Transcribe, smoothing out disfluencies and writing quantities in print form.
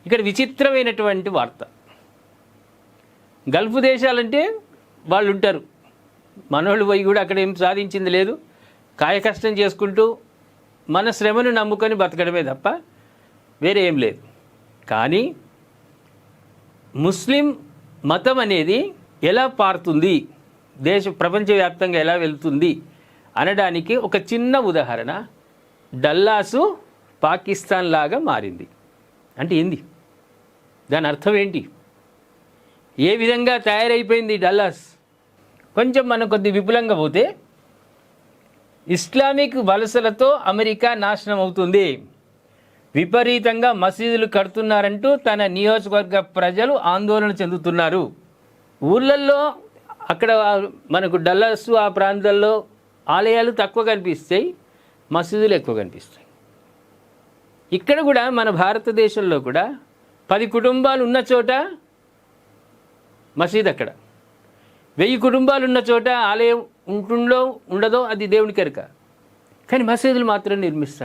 ఇక్కడ విచిత్రమైనటువంటి వార్త. గల్ఫ్ దేశాలంటే వాళ్ళు ఉంటారు, మనోళ్ళు పోయి కూడా అక్కడ ఏం సాధించింది లేదు, కాయకష్టం చేసుకుంటూ మన శ్రమను నమ్ముకొని బతకడమే తప్ప వేరే ఏం లేదు. కానీ ముస్లిం మతం అనేది ఎలా పారుతుంది, ప్రపంచవ్యాప్తంగా ఎలా వెళ్తుంది అనడానికి ఒక చిన్న ఉదాహరణ, డల్లాసు పాకిస్తాన్ లాగా మారింది అంటే ఏంది, దాని అర్థం ఏంటి, ఏ విధంగా తయారైపోయింది డల్లాస్? కొంచెం మనం కొద్ది విపులంగా పోతే ఇస్లామిక్ వలసలతో అమెరికా నాశనం అవుతుంది, విపరీతంగా మసీదులు కడుతున్నారంటూ తన నియోజకవర్గ ప్రజలు ఆందోళన చెందుతున్నారు. ఊళ్ళల్లో అక్కడ మనకు డల్లాస్ ఆ ప్రాంతాల్లో ఆలయాలు తక్కువ కనిపిస్తాయి, మసీదులు ఎక్కువ కనిపిస్తాయి. ఇక్కడ కూడా మన భారతదేశంలో కూడా 10 కుటుంబాలు ఉన్న చోట మసీద్, అక్కడ 1000 కుటుంబాలు ఉన్న చోట ఆలయం ఉంటుందో ఉండదో అది దేవునికి ఎరుక, కానీ మసీదులు మాత్రం నిర్మిస్తారు.